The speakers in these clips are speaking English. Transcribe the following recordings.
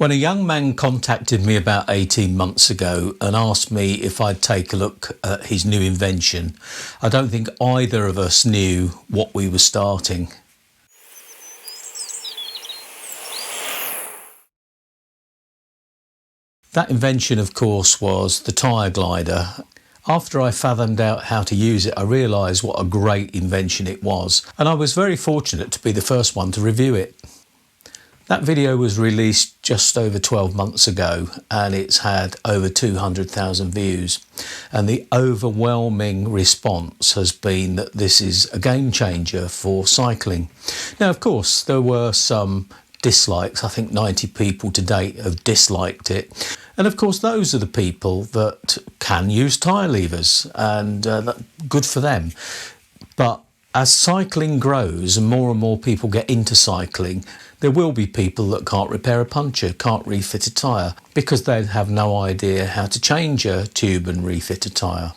When a young man contacted me about 18 months ago and asked me if I'd take a look at his new invention, I don't think either of us knew what we were starting. That invention, of course, was the Tyre Glider. After I fathomed out how to use it, I realised what a great invention it was, and I was very fortunate to be the first one to review it. That video was released just over 12 months ago, and it's had over 200,000 views. And the overwhelming response has been that this is a game changer for cycling. Now, of course, there were some dislikes. I think 90 people to date have disliked it. And of course, those are the people that can use tyre levers, and good for them. But as cycling grows and more people get into cycling, there will be people that can't repair a puncture, can't refit a tyre, because they have no idea how to change a tube and refit a tyre.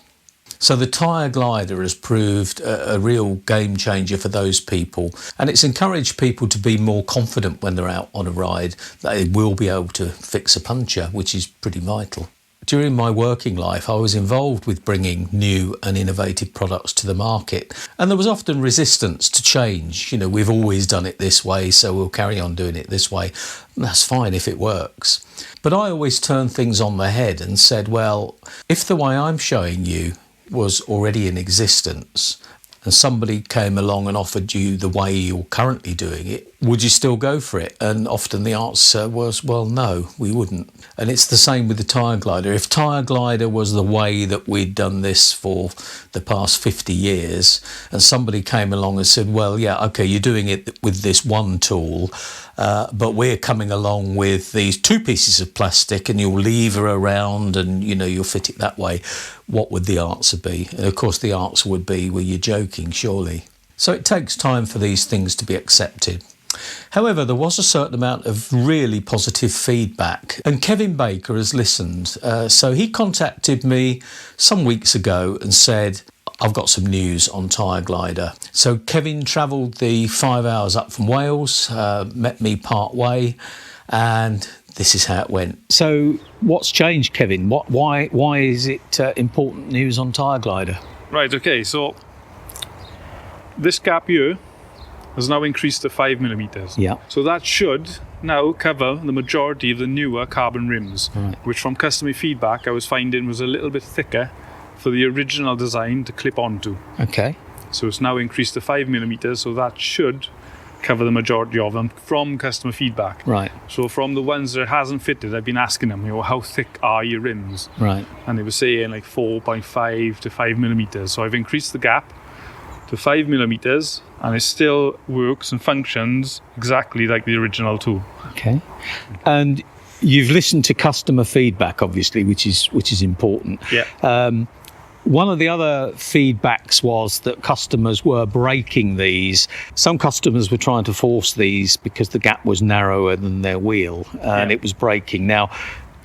So the Tyre Glider has proved a real game changer for those people, and it's encouraged people to be more confident when they're out on a ride that they will be able to fix a puncture, which is pretty vital. During my working life, I was involved with bringing new and innovative products to the market, and there was often resistance to change. You know, we've always done it this way, so we'll carry on doing it this way. And that's fine if it works. But I always turned things on their head and said, well, if the way I'm showing you was already in existence and somebody came along and offered you the way you're currently doing it, would you still go for it? And often the answer was, well, no, we wouldn't. And it's the same with the Tyre Glider. If Tyre Glider was the way that we'd done this for the past 50 years, and somebody came along and said, well, yeah, okay, you're doing it with this one tool, but we're coming along with these two pieces of plastic and you'll lever around and, you know, you'll fit it that way, what would the answer be? And of course the answer would be, well, you're joking, surely. So it takes time for these things to be accepted. However, there was a certain amount of really positive feedback, and Kevin Baker has listened. So he contacted me some weeks ago and said, I've got some news on Tyre Glider. So Kevin travelled the 5 hours up from Wales, met me part way, and this is how it went. So what's changed, Kevin? Why is it important news on Tyre Glider? Right, okay, so this gap here has now increased to 5mm. Yeah. So that should now cover the majority of the newer carbon rims, right, which from customer feedback I was finding was a little bit thicker for the original design to clip onto. Okay. So it's now increased to 5mm, so that should cover the majority of them from customer feedback. Right. So from the ones that it hasn't fitted, I've been asking them, you know, how thick are your rims? Right. And they were saying like 4.5 to 5mm. So I've increased the gap to 5mm, and it still works and functions exactly like the original tool. Okay. And you've listened to customer feedback, obviously, which is important. Yeah. One of the other feedbacks was that customers were breaking these. Some customers were trying to force these because the gap was narrower than their wheel, and it was breaking. Now,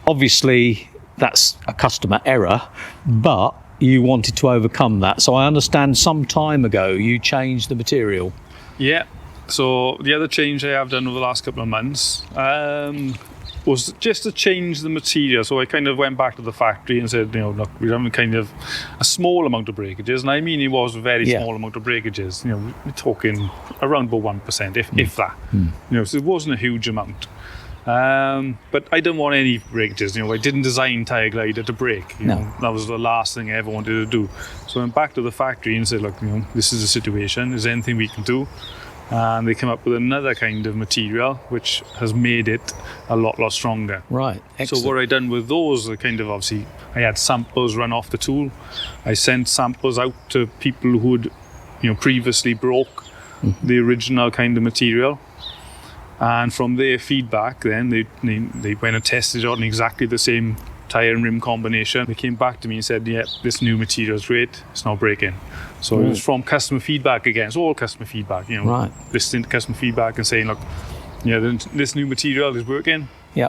obviously, that's a customer error, but you wanted to overcome that. So I understand some time ago you changed the material. Yeah. So the other change I have done over the last couple of months was just to change the material. So I kind of went back to the factory and said, you know, look, we're having kind of a small amount of breakages. And I mean, it was a very small amount of breakages. You know, we're talking around about 1%, if that. You know, so it wasn't a huge amount. But I didn't want any breakages. You know, I didn't design Tyre Glider to break. You know, that was the last thing I ever wanted to do. So I went back to the factory and said, look, you know, this is the situation. Is there anything we can do? And they come up with another kind of material which has made it a lot stronger. Right. Excellent. So what I done with those, I kind of obviously, I had samples run off the tool. I sent samples out to people who had, you know, previously broke the original kind of material. And from their feedback, then they went and tested it on exactly the same tyre and rim combination. They came back to me and said, yeah, this new material is great, it's not breaking. So it was from customer feedback again. It's all customer feedback, you know, listening to customer feedback and saying, look, yeah, this new material is working. Yeah.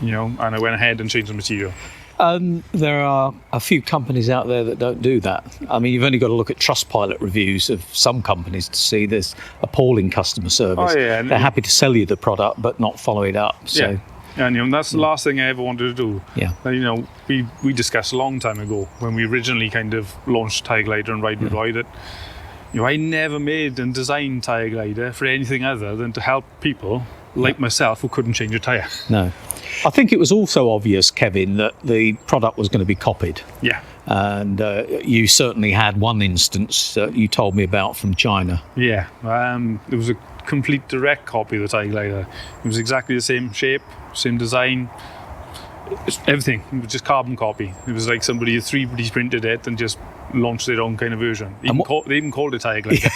You know, and I went ahead and changed the material. There are a few companies out there that don't do that. I mean, you've only got to look at Trustpilot reviews of some companies to see there's appalling customer service. Oh, yeah. They're happy to sell you the product but not follow it up. So. Yeah. And that's the last thing I ever wanted to do. Yeah. We discussed a long time ago when we originally kind of launched Tyre Glider and Ride with Roy that I never made and designed Tyre Glider for anything other than to help people like myself who couldn't change a tyre. No. I think it was also obvious, Kevin, that the product was going to be copied. Yeah. And you certainly had one instance that you told me about from China. Yeah. It was a complete direct copy of the Tyre Glider. It was exactly the same shape, same design, everything. It was just carbon copy. It was like somebody 3D printed it and just launched their own kind of version. They even called it Tyre Glider.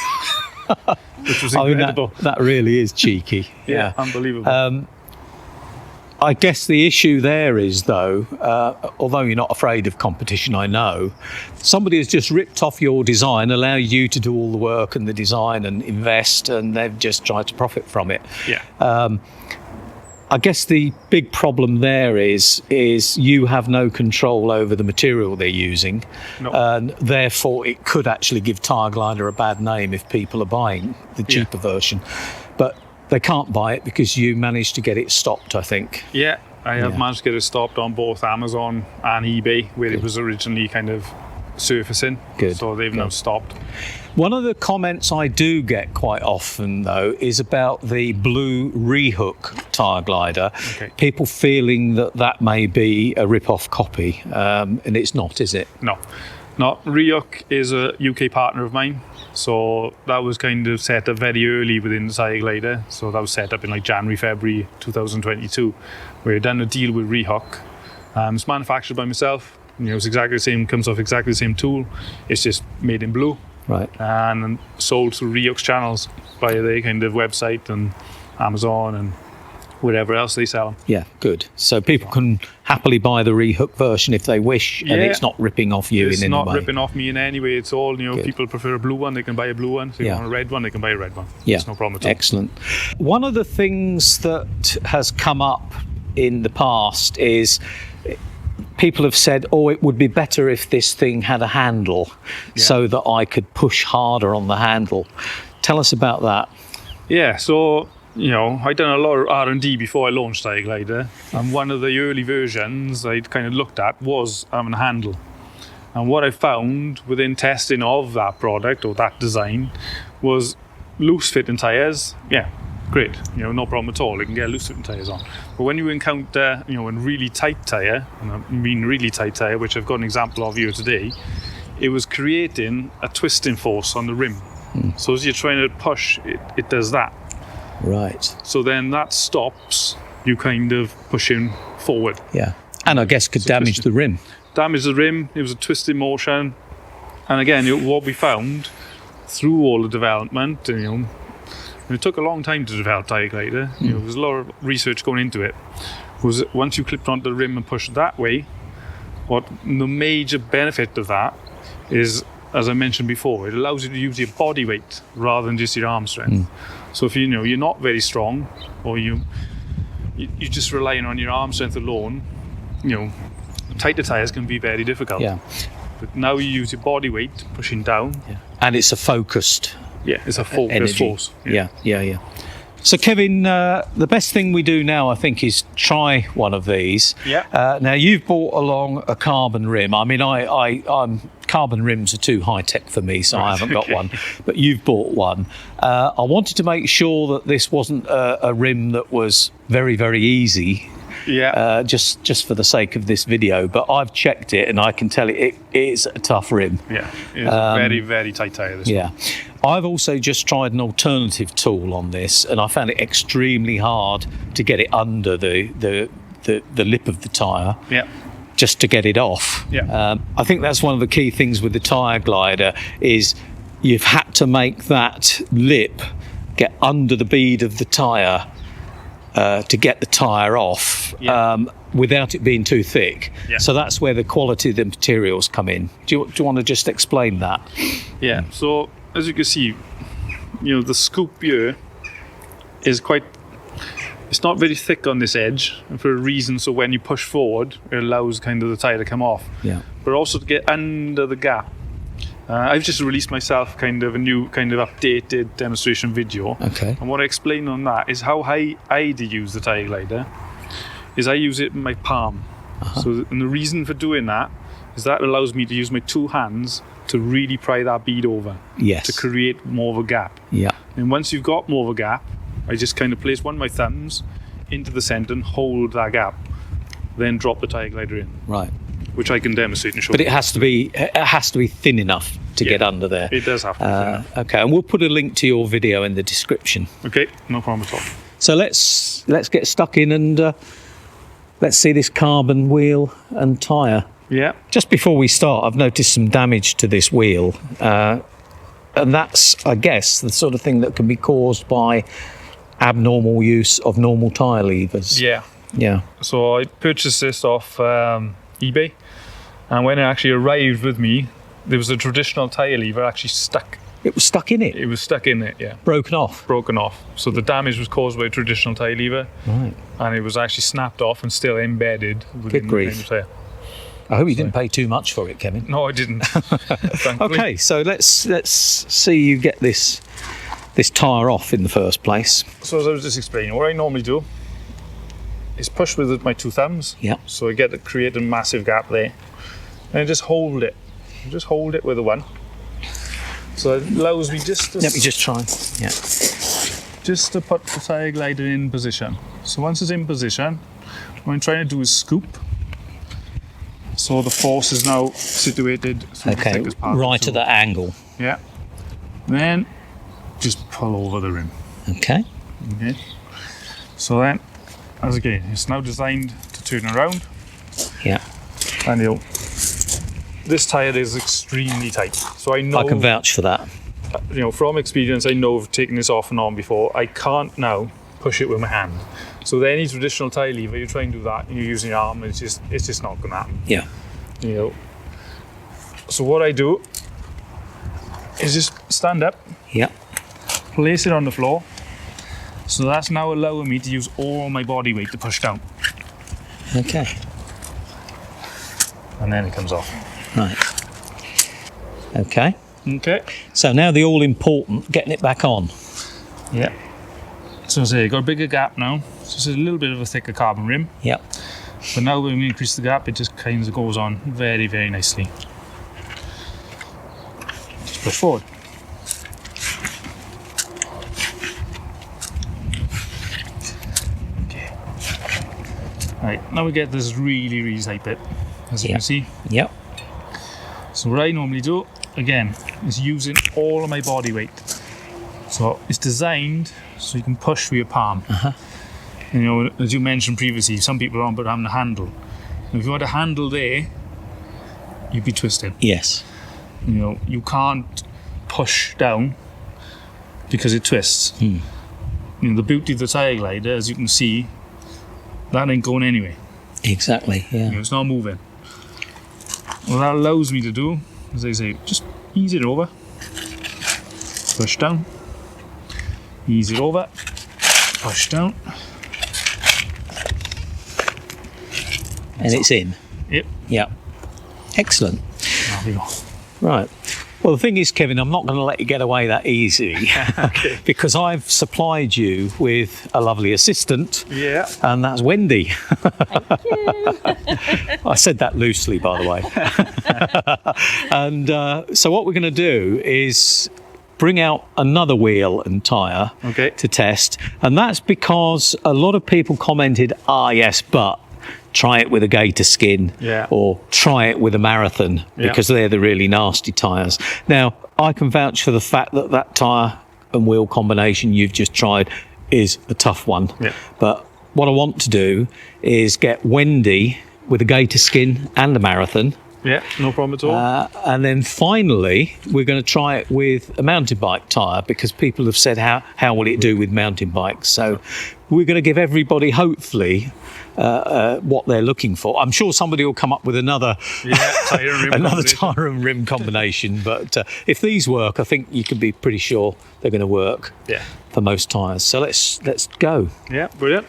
Which was incredible. That really is cheeky. Yeah, unbelievable. I guess the issue there is, though, although you're not afraid of competition, I know, somebody has just ripped off your design, allow you to do all the work and the design and invest, and they've just tried to profit from it. Yeah. I guess the big problem there is you have no control over the material they're using, and therefore it could actually give Tyre Glider a bad name if people are buying the cheaper version. But they can't buy it because you managed to get it stopped, I think. Yeah, I have managed to get it stopped on both Amazon and eBay, where it was originally kind of surfacing. Good. So they've now stopped. One of the comments I do get quite often, though, is about the blue rehook Tyre Glider. Okay. People feeling that may be a rip-off copy, and it's not, is it? No. Rehook is a UK partner of mine. So that was kind of set up very early within the Tyre Glider. So that was set up in like January, February 2022. We've done a deal with Rehook. It's manufactured by myself. It's exactly the same, comes off exactly the same tool. It's just made in blue. Right. And sold through Rehook's channels via their kind of website and Amazon and wherever else they sell them. Yeah, good. So people can happily buy the Rehook version if they wish, and it's not ripping off you in any way. It's not ripping off me in any way at all. People prefer a blue one, they can buy a blue one. If they want a red one, they can buy a red one. Yeah. It's no problem at all. Excellent. One of the things that has come up in the past is people have said, it would be better if this thing had a handle so that I could push harder on the handle. Tell us about that. Yeah, so I'd done a lot of R&D before I launched Tyre Glider, and one of the early versions I'd kind of looked at was having a handle. And what I found within testing of that product or that design was loose fitting tyres. Yeah, great, no problem at all. You can get loose fitting tyres on. But when you encounter, a really tight tyre, and I mean really tight tyre, which I've got an example of here today, it was creating a twisting force on the rim. So as you're trying to push, it does that. Right. So then that stops you kind of pushing forward. Yeah. And I guess could damage the rim. Damage the rim. It was a twisting motion. And again, what we found through all the development, and it took a long time to develop Tyre Glider. There was a lot of research going into it. Was once you clipped onto the rim and pushed that way, what the major benefit of that is, as I mentioned before, it allows you to use your body weight rather than just your arm strength. So if you're not very strong, or you're just relying on your arm strength alone, tighter tyres can be very difficult. Yeah. But now you use your body weight pushing down. Yeah. And it's a focused. Yeah, it's a focused force. Yeah. So Kevin, the best thing we do now, I think, is try one of these. Yeah. Now you've brought along a carbon rim. I mean, I'm carbon rims are too high tech for me, so I haven't got one. But you've bought one. I wanted to make sure that this wasn't a rim that was very, very easy. Yeah. Just for the sake of this video, but I've checked it and I can tell it is a tough rim. Yeah. It's a very, very tight tyre. This one. I've also just tried an alternative tool on this, and I found it extremely hard to get it under the lip of the tyre. Yeah. Just to get it off. Yeah. I think that's one of the key things with the Tyre Glider is you've had to make that lip get under the bead of the tyre to get the tyre off without it being too thick. Yeah. So that's where the quality of the materials come in. Do you want to just explain that? Yeah. So as you can see, the scoop here is it's not very thick on this edge, and for a reason. So when you push forward, it allows kind of the tyre to come off. Yeah. But also to get under the gap. I've just released myself kind of a new kind of updated demonstration video. Okay. And what I explain on that is how I use the Tyre Glider is I use it in my palm. So, and the reason for doing that is that allows me to use my 2 hands to really pry that bead over. Yes. To create more of a gap. Yeah. And once you've got more of a gap, I just kind of place one of my thumbs into the centre and hold that gap. Then drop the Tyre Glider in. Right. Which I can demonstrate and show. But it has to be thin enough to get under there. It does have to be thin enough. Okay, and we'll put a link to your video in the description. Okay, no problem at all. So let's get stuck in and let's see this carbon wheel and tyre. Yeah. Just before we start, I've noticed some damage to this wheel, and that's, I guess, the sort of thing that can be caused by abnormal use of normal tyre levers. Yeah. Yeah. So I purchased this off eBay, and when it actually arrived with me, there was a traditional tyre lever actually stuck. It was stuck in it? It was stuck in it, yeah. Broken off? Broken off. So the damage was caused by a traditional tyre lever. Right. And it was actually snapped off and still embedded within the tyre. I hope you didn't pay too much for it, Kevin. No, I didn't. Thankfully. Okay, so let's see you get this tyre off in the first place. So as I was just explaining, what I normally do is push with my 2 thumbs. Yeah. So I get to create a massive gap there. And just hold it. Just hold it with the one. So it allows me just to... Let me just try. Yeah. Just to put the Tyre Glider in position. So once it's in position, what I'm trying to do is scoop. So the force is now situated through the thickest part. Right at that angle. Yeah. Then just pull over the rim. Okay. Okay. So then, as again, it's now designed to turn around. Yeah. And this tyre is extremely tight. So I know... I can vouch for that. From experience, I know of taking this off and on before. I can't now push it with my hand. So with any traditional tyre lever, you try and do that, and you're using your arm, and it's just not going to happen. Yeah. So what I do is just stand up. Yeah. Place it on the floor. So that's now allowing me to use all my body weight to push down. Okay. And then it comes off. Right. Okay. Okay. So now the all-important, getting it back on. Yeah. So say you've got a bigger gap now. So it's a little bit of a thicker carbon rim. Yep. But now when we increase the gap, it just kind of goes on very, very nicely. Just push forward. Okay. Right, now we get this really, really tight bit, as you can see. Yep. So what I normally do, again, is using all of my body weight. So it's designed so you can push with your palm. As you mentioned previously, some people are on about having a handle. And if you had a handle there, you'd be twisting. Yes. You can't push down because it twists. The beauty of the Tyre Glider, as you can see, that ain't going anywhere. Exactly, yeah. It's not moving. What that allows me to do, as I say, just ease it over, push down, ease it over, push down. And it's in? Yep. Yep. Excellent. There we go. Right. Well, the thing is, Kevin, I'm not going to let you get away that easy because I've supplied you with a lovely assistant. Yeah. And that's Wendy. Thank you. I said that loosely, by the way. And so what we're going to do is bring out another wheel and tyre to test. And that's because a lot of people commented, yes, but try it with a gator skin or try it with a Marathon because they're the really nasty tyres. Now, I can vouch for the fact that that tyre and wheel combination you've just tried is a tough one. But what I want to do is get Wendy with a gator skin and a Marathon. Yeah, no problem at all. And then finally, we're going to try it with a mountain bike tyre because people have said, how will it do with mountain bikes? So we're going to give everybody, hopefully, what they're looking for. I'm sure somebody will come up with another tyre and rim combination. But if these work, I think you can be pretty sure they're going to work for most tyres. So let's go. Yeah, brilliant.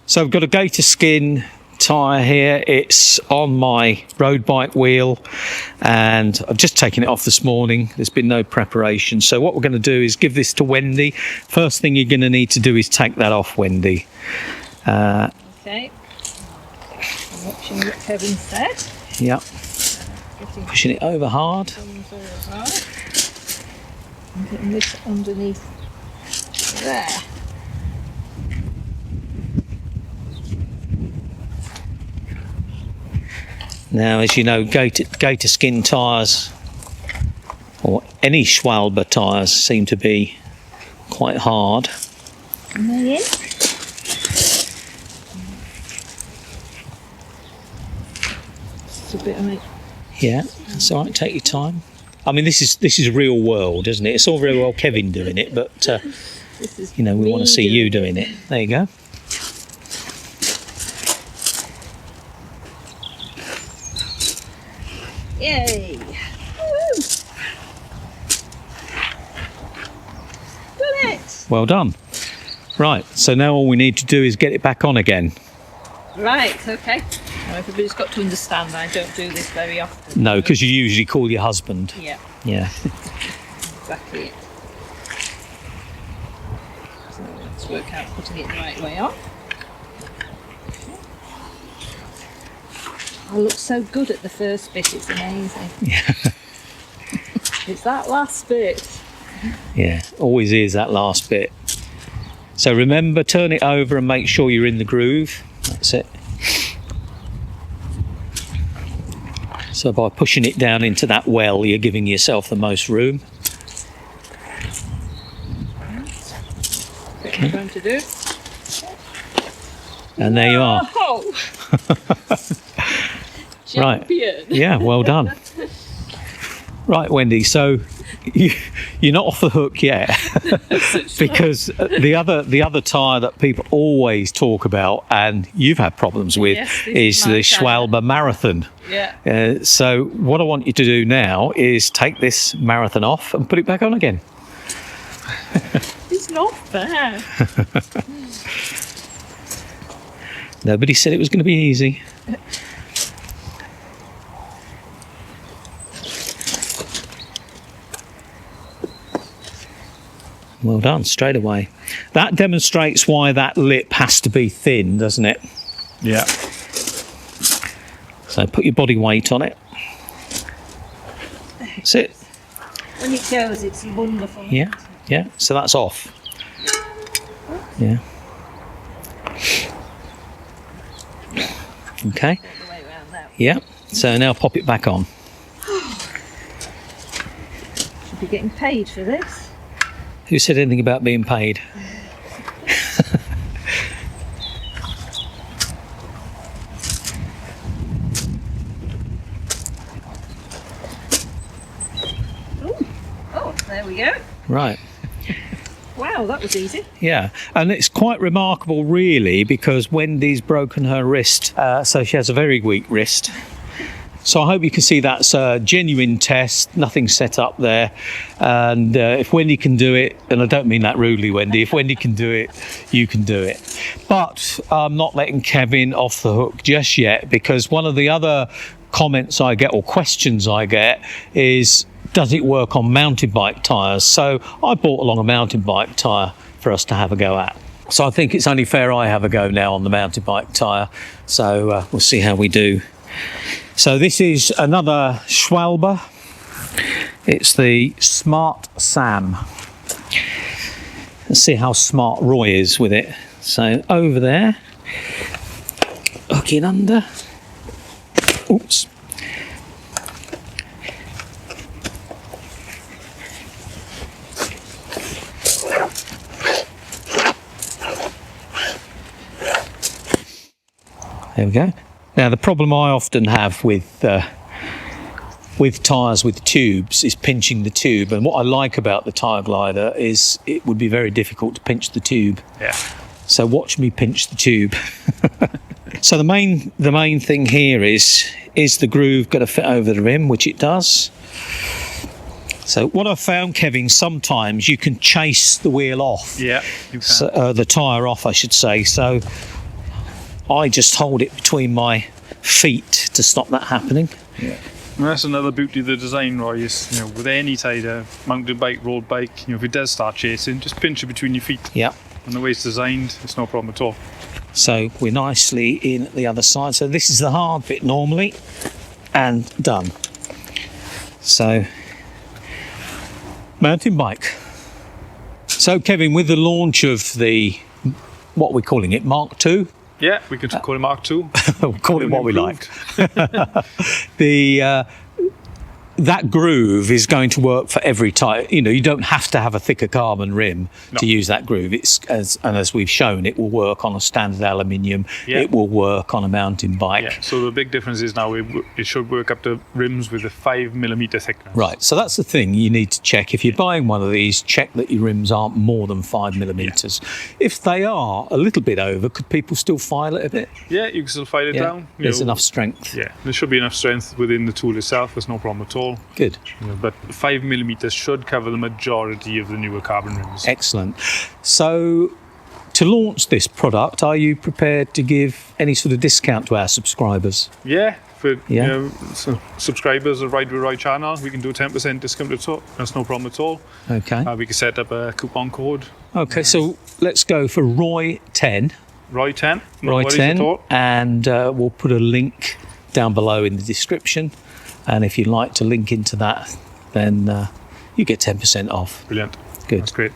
So I've got a gator skin tyre here. It's on my road bike wheel and I've just taken it off this morning. There's been no preparation. So what we're going to do is give this to Wendy. First thing you're going to need to do is take that off, Wendy. Okay. I'm watching what Kevin said. Yeah. Getting Pushing it over hard. thumbs over hard. And getting this underneath there. Now, as you know, Gatorskin tyres, or any Schwalbe tyres, seem to be quite hard. And they in. Just a bit of it. Yeah, that's all right. Take your time. I mean, this is real world, isn't it? It's all very well Kevin doing it, but This is you know, we me want to see you doing it. There you go. Yay! Woo! Done it! Well done. Right, so now all we need to do is get it back on again. Right, okay. Now everybody's got to understand I don't do this very often. No, because you usually call your husband. Yeah, Yeah. exactly it. So let's work out putting it the right way on. I look so good at the first bit, it's amazing. Yeah. It's that last bit. Yeah, always is that last bit. So remember, turn it over and make sure you're in the groove. That's it. So by pushing it down into that well, you're giving yourself the most room. What I'm trying to do. And there you are. Oh! Right. Champion. Yeah, well done. Right, Wendy, so you're not off the hook yet because the other tyre that people always talk about and you've had problems with Yes, this is is the my Schwalbe Marathon. Yeah. So what I want you to do now is take this Marathon off and put it back on again. It's not fair. Nobody said it was going to be easy. Well done, straight away. That demonstrates why that lip has to be thin, doesn't it? Yeah. So put your body weight on it. That's it. When it goes, it's wonderful. Yeah, yeah. So that's off. Yeah. Okay. All the way around there. Yeah. So now pop it back on. Should be getting paid for this. Who said anything about being paid? Oh, there we go. Right. Wow, that was easy. Yeah, and it's quite remarkable, really, because Wendy's broken her wrist, so she has a very weak wrist. So I hope you can see that's a genuine test, nothing set up there. And if Wendy can do it, and I don't mean that rudely, Wendy, if Wendy can do it, you can do it. But I'm not letting Kevin off the hook just yet, because one of the other comments I get, or questions I get, is does it work on mountain bike tyres? So I bought along a mountain bike tyre for us to have a go at. So I think it's only fair I have a go now on the mountain bike tyre. So we'll see how we do. So this is another Schwalbe. It's the Smart Sam. Let's see how smart Roy is with it. So over there, hook it under. Oops. There we go. Now the problem I often have with tyres with tubes is pinching the tube, and what I like about the Tyre Glider is it would be very difficult to pinch the tube. Yeah. So watch me pinch the tube. So the main thing here is the groove going to fit over the rim, which it does. So what I've found, Kevin, sometimes you can chase the wheel off. Yeah, you can. So, the tyre off, I should say. So I just hold it between my feet to stop that happening. Yeah. And that's another beauty of the design, Roy, is, you know, with any tyre, mountain bike, road bike, you know, if it does start chasing, just pinch it between your feet. Yeah. And the way it's designed, it's no problem at all. So we're nicely in at the other side. So this is the hard bit normally, and done. So mountain bike. So Kevin, with the launch of the, what we're calling it, Mark II? Yeah, we can call it Mark II. We'll call it what we like. Improved. That groove is going to work for every type. You know, you don't have to have a thicker carbon rim to use that groove. As we've shown, it will work on a standard aluminium. Yeah. It will work on a mountain bike. Yeah. So the big difference is now it should work up to rims with a 5mm thickness. Right. So that's the thing you need to check. If you're buying one of these, check that your rims aren't more than 5mm. If they are a little bit over, could people still file it a bit? Yeah, you can still file it down. There's enough strength. Yeah, there should be enough strength within the tool itself. There's no problem at all. Good. But 5mm should cover the majority of the newer carbon rims. Excellent. So to launch this product, are you prepared to give any sort of discount to our subscribers? Yeah, for Yeah. subscribers of Ride with Roy channel, we can do a 10% discount at all. That's no problem at all. Okay. We can set up a coupon code. Okay, so let's go for Roy 10. Roy 10. No Roy worries 10, at all. and we'll put a link down below in the description. And if you'd like to link into that, then you get 10% off. Brilliant. Good. That's great.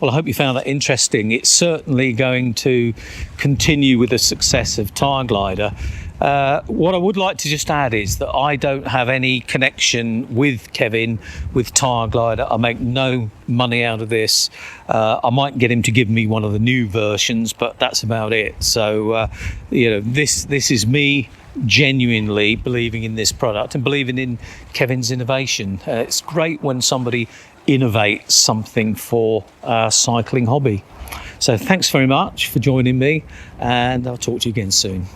Well, I hope you found that interesting. It's certainly going to continue with the success of Tyre Glider. What I would like to just add is that I don't have any connection with Kevin with Tyre Glider. I make no money out of this. I might get him to give me one of the new versions, but that's about it. So, this is me genuinely believing in this product and believing in Kevin's innovation. It's great when somebody innovates something for our cycling hobby. So thanks very much for joining me, and I'll talk to you again soon.